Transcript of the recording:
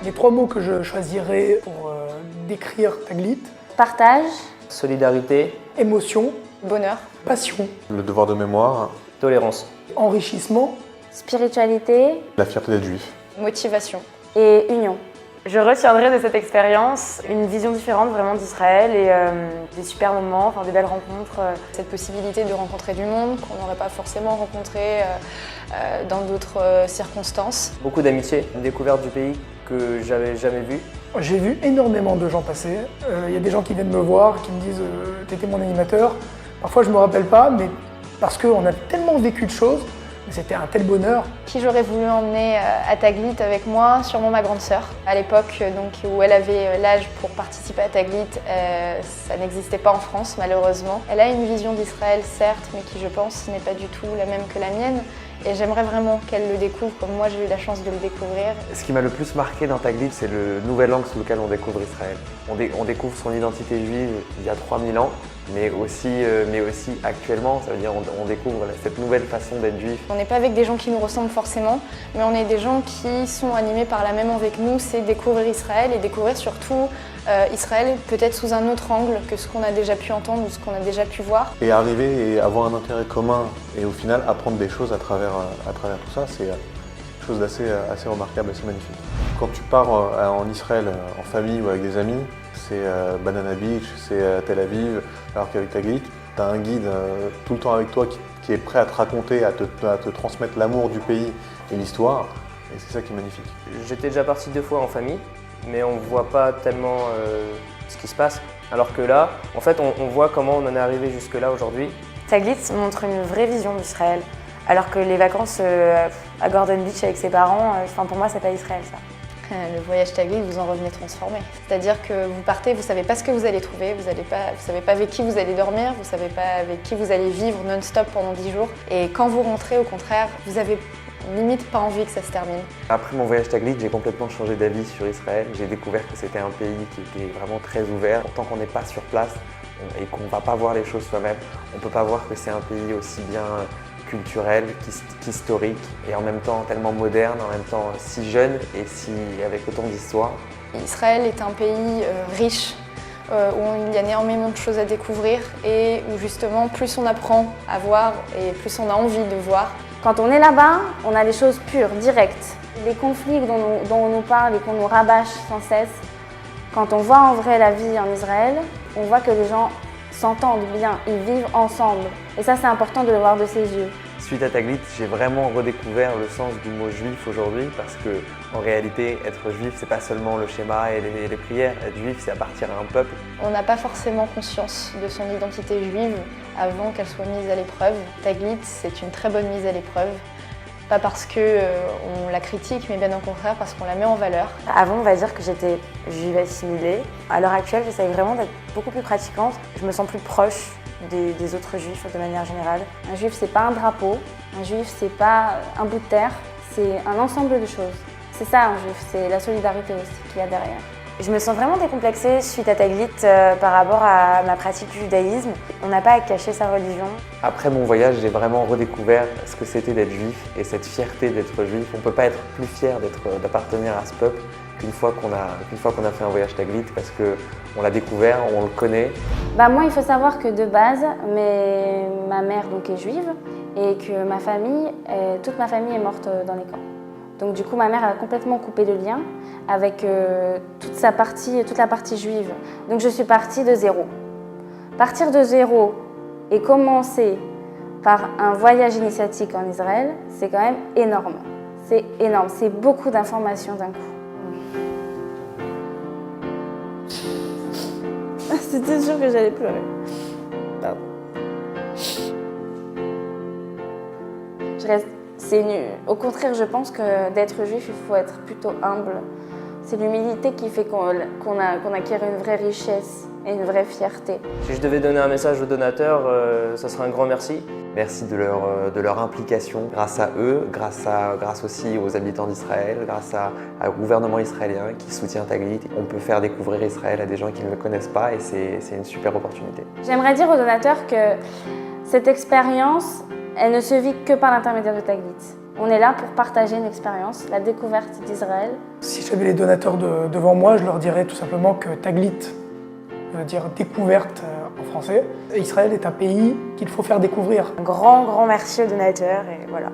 Les 3 mots que je choisirais pour décrire Taglit: Partage, solidarité, émotion, bonheur, passion, le devoir de mémoire, tolérance, enrichissement, spiritualité la fierté d'être juif. motivation. et union. Je retiendrai de cette expérience une vision différente vraiment d'Israël et des super moments, enfin des belles rencontres. Cette possibilité de rencontrer du monde qu'on n'aurait pas forcément rencontré dans d'autres circonstances. beaucoup d'amitié, une découverte du pays que j'avais jamais vue. J'ai vu énormément de gens passer. Il y a des gens qui viennent me voir, qui me disent t'étais mon animateur. Parfois je me rappelle pas, mais parce qu'on a tellement vécu de choses, mais c'était un tel bonheur. Qui j'aurais voulu emmener à Taglit avec moi, sûrement ma grande sœur. À l'époque où elle avait l'âge pour participer à Taglit, ça n'existait pas en France malheureusement. Elle a une vision d'Israël certes, mais qui je pense n'est pas du tout la même que la mienne. Et j'aimerais vraiment qu'elle le découvre comme moi j'ai eu la chance de le découvrir. Ce qui m'a le plus marqué dans Taglit, c'est le nouvel angle sous lequel on découvre Israël. On découvre son identité juive il y a 3000 ans, mais aussi actuellement, ça veut dire on découvre cette nouvelle façon d'être juif. On n'est pas avec des gens qui nous ressemblent forcément, mais on est des gens qui sont animés par la même envie que nous, c'est découvrir Israël et découvrir surtout Israël peut-être sous un autre angle que ce qu'on a déjà pu entendre ou ce qu'on a déjà pu voir. Et arriver et avoir un intérêt commun et au final apprendre des choses à travers tout ça, c'est quelque chose d'assez remarquable, assez magnifique. Quand tu pars en Israël en famille ou avec des amis, c'est Banana Beach, c'est Tel Aviv, alors qu'avec Taglit, tu as un guide tout le temps avec toi qui est prêt à te raconter, à te transmettre l'amour du pays et l'histoire, et c'est ça qui est magnifique. J'étais déjà parti 2 fois en famille, mais on ne voit pas tellement ce qui se passe. Alors que là, en fait, on voit comment on en est arrivé jusque-là aujourd'hui. Taglit montre une vraie vision d'Israël, alors que les vacances à Gordon Beach avec ses parents, pour moi, c'est pas Israël ça. Le voyage Taglit, vous en revenez transformé. C'est-à-dire que vous partez, vous ne savez pas ce que vous allez trouver, vous ne savez pas avec qui vous allez dormir, vous ne savez pas avec qui vous allez vivre non-stop pendant 10 jours. Et quand vous rentrez, au contraire, vous avez limite pas envie que ça se termine. Après mon voyage Taglit, j'ai complètement changé d'avis sur Israël. J'ai découvert que c'était un pays qui était vraiment très ouvert. Tant qu'on n'est pas sur place et qu'on ne va pas voir les choses soi-même, on ne peut pas voir que c'est un pays aussi bien culturel qu'historique et en même temps tellement moderne, en même temps si jeune et avec autant d'histoire. Israël est un pays riche, où il y a énormément de choses à découvrir et où justement plus on apprend à voir et plus on a envie de voir. Quand on est là-bas, on a les choses pures, directes. Les conflits dont on nous parle et qu'on nous rabâche sans cesse, quand on voit en vrai la vie en Israël, on voit que les gens s'entendent bien, ils vivent ensemble. Et ça, c'est important de le voir de ses yeux. Suite à Taglit, j'ai vraiment redécouvert le sens du mot juif aujourd'hui parce que en réalité, être juif, c'est pas seulement le schéma et les prières. Être juif, c'est appartenir à un peuple. On n'a pas forcément conscience de son identité juive avant qu'elle soit mise à l'épreuve. Taglit, c'est une très bonne mise à l'épreuve. Pas parce qu'on la critique, mais bien au contraire parce qu'on la met en valeur. Avant, on va dire que j'étais juive assimilée. À l'heure actuelle, j'essaie vraiment d'être beaucoup plus pratiquante. Je me sens plus proche des autres juifs de manière générale. Un juif, c'est pas un drapeau, un juif, c'est pas un bout de terre, c'est un ensemble de choses. C'est ça un juif, c'est la solidarité aussi qu'il y a derrière. Je me sens vraiment décomplexée suite à Taglit par rapport à ma pratique du judaïsme. On n'a pas à cacher sa religion. Après mon voyage, j'ai vraiment redécouvert ce que c'était d'être juif et cette fierté d'être juif. On ne peut pas être plus fier d'appartenir à ce peuple qu'une fois qu'on a fait un voyage Taglit parce qu'on l'a découvert, on le connaît. Moi, il faut savoir que de base, ma mère donc, est juive et que toute ma famille est morte dans les camps. Donc du coup, ma mère a complètement coupé le lien avec toute la partie juive. Donc je suis partie de zéro. Partir de zéro et commencer par un voyage initiatique en Israël, c'est quand même énorme. C'est énorme, c'est beaucoup d'informations d'un coup. C'était sûr que j'allais pleurer. Pardon. Au contraire, je pense que d'être juif, il faut être plutôt humble. C'est l'humilité qui fait qu'on acquiert une vraie richesse et une vraie fierté. Si je devais donner un message aux donateurs, ça serait un grand merci. Merci de leur implication. Grâce à eux, grâce aussi aux habitants d'Israël, grâce au gouvernement israélien qui soutient Taglit, on peut faire découvrir Israël à des gens qui ne le connaissent pas et c'est une super opportunité. J'aimerais dire aux donateurs que cette expérience, elle ne se vit que par l'intermédiaire de Taglit. On est là pour partager une expérience, la découverte d'Israël. Si j'avais les donateurs devant moi, je leur dirais tout simplement que Taglit veut dire découverte en français. Israël est un pays qu'il faut faire découvrir. Un grand merci aux donateurs et voilà.